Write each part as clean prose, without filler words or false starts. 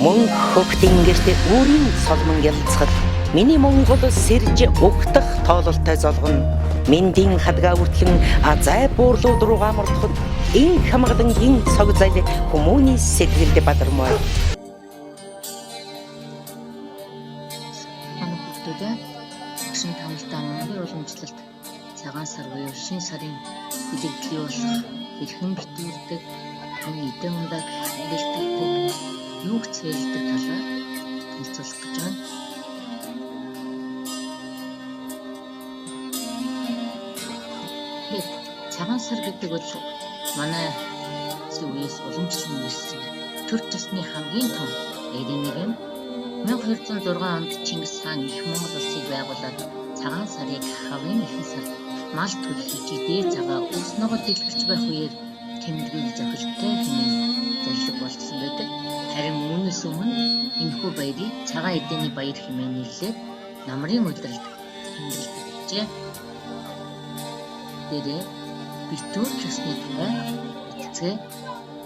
Мөн хөвгтийн гэртээ үрийн солмон ялцахад миний Монгол сэрж угтах тоололтой золгоно. Мэндийн хадгаа үртлэн азай буурлууд руугаа мордоход ин хамгадангийн цог зал хүмүүний сэтгэлд бадармай. Манай хүүхдүүдээ гişin тамилтаа Монголын уламжлалт цагаан сар буюу шин сарын бэлэгдлий болох хэрхэн битүүрдэг, эдэн ундаг, бэлтгэдэг, юуг цээлдэг талаар танилцуулах гэж байна. Цагаан сар гэдэг бол манай үеэс уламжлан ирсэн Түрк засгийн хамгийн том эдийн нэг юм. 1206 онд Чингис хаан их Монгол улсыг байгуулад цагаан сарыг хавын ихэнх сард мал төлөвлөж дээд цагаа өснөгөө дэлбэрч байх үеэр тэмдэглэл зохилттой хэмээн зарлиг болсон байдаг. Харин үүнээс өмнө энэхүү баярыг цагаан эдээний баяр хэмээн нэрлээд намрын удиралд тэмдэглэжээ. Дээрээ битүүр гэсний тухай эцгээ.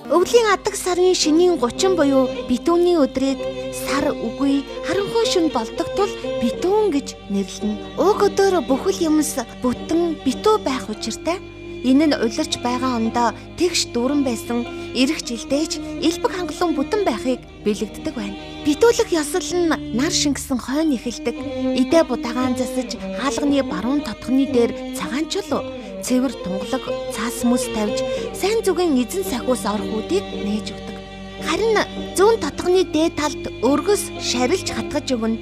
Өвлийн адаг сарын шинийн 30 буюу битүүний өдрийг сар үгүй харанхуй шөнө болдог тул битүүн гэж нэрлэнэ. Уг өдөр бүхэл юмс бүтэн битүү байх учиртай. Энэ нь улирч байгаа ондоо тэгш дүүрэн байсан эрэх жилдээч элбэг хангалуун бүтэн байхыг бэлэгддэг байна. Битүүлэх ёслол нь нар шингэсэн хойно эхэлдэг. Идэ будагаан засаж хаалганы баруун тодхны дээр цагаанчул цэвэр тунгалаг цаас мэс тавьж сайн зүгийн эзэн сахиус орхуудыг нээж өгдөг. Харин зүүн тодгоны дээд талд өргөс шарилж хатгаж өгнө.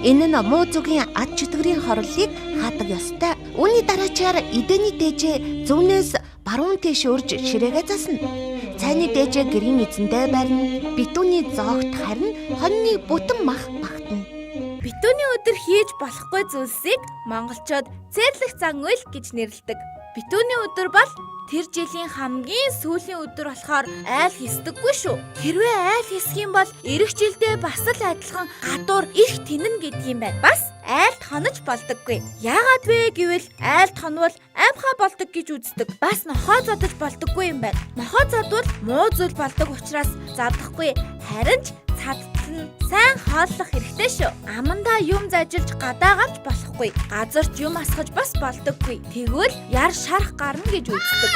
Энэ нь муу зүгийн ад чөтгөрийн хорлолыг хаадаг ёстой. Үүний дараачаар эдэний дээжээ зүүнээс баруун тийш урж ширээгээ засна. Цайны дээжээ гэрийн эзэндээ барина. Битүүний зоогт харин хоньны бүтэн мах багтана. Битүүний өдөр хийж болохгүй зүйлсийг монголчууд цэрлэх зан үйл гэж нэрлэдэг. Битүүний өдөр бол тэр жилийн хамгийн сүүлийн өдөр болохоор айл хийсдэггүй шүү. Хэрвээ айл хийсэх юм бол ирэх жилдээ бас л адилхан гадуур ирэх тэнэн гэдэг юм байна. Бас айлд хонож болдоггүй. Яагаад вэ гэвэл айлд хонвол амхаа болдог гэж үздэг. Бас нохоо зодож болдоггүй юм байна. Нохоо зодвол муу зүйл болдог учраас задахгүй. Харин ч цадтал нь сайн хооллох хэрэгтэй шүү. Амандаа юм зажилж гадаагач болохгүй. Газарч юм асгаж бас болдоггүй. Тэгвэл яр шарах гарна гэж үздэг.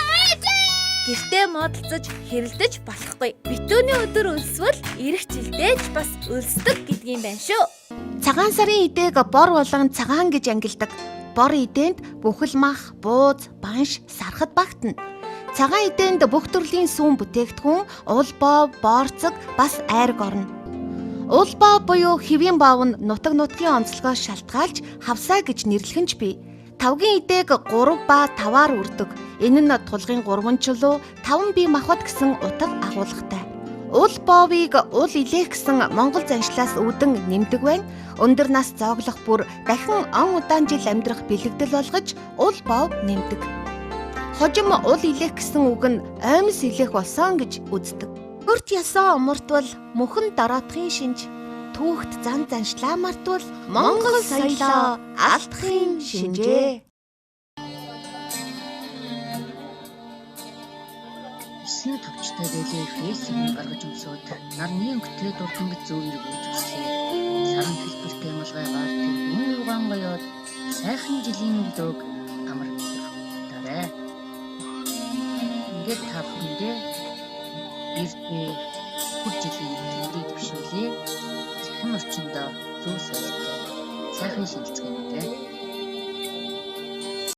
Гэртээ модалцаж хэрэлдэж болохгүй. Битүүний өдөр өлсвөл ирэх жилдээ ч бас өлсдөг гэдгийм байна шүү. Цагаан сарын идээг бор болон цагаан гэж ангилдаг. Бор идээнд бүхэл мах, бууз, банш, сархад багтана. Цагаан идээнд бүх төрлийн сүүн бүтээгдэхүүн, улбоо, боорцог бас айраг орно. Улбоо буюу хэвийн баав нь нутаг нутгийн онцлогоос шалтгаалж хавсаа гэж нэрлэх нь ч бий. Тавгийн идээг 3 ба 5-аар үрдэг. Энэ нь тулгын 3 чулуу, 5 бие махбод гэсэн утга агуулгатай. Ул боовыг ул илээх гэсэн монгол заншлаас үүдэн нэмдэг байна. Өндөр нас зооглох бүр дахин он удаан жил амьдрах бэлэгдэл болгож ул боов нэмдэг. Хожим ул илээх гэсэн үг нь оймс илээх болсон гэж үздэг. Өрт ясаа умартвал мөхөн дороотхын шинж, түүхт зан заншлаа мартвал монгол соёлоо алдахын шинжээ. Эсний төвчтэй дээлээ фэйсбүүк гаргаж өмсөд нарны өнгөтэй дурдангид зөв хэрэг үүж өслөө. Саран хэлбэртэй малгайгаар тэр мөн угаан гоёод сайхан жилийн өглөөг амар дараа. Ингээд та бүхэндээ эрдээ бүр жилийн өдрийг төвшүүлээ. Захин орчиндөө зөв соёлтой сайхан шинжилгээтэй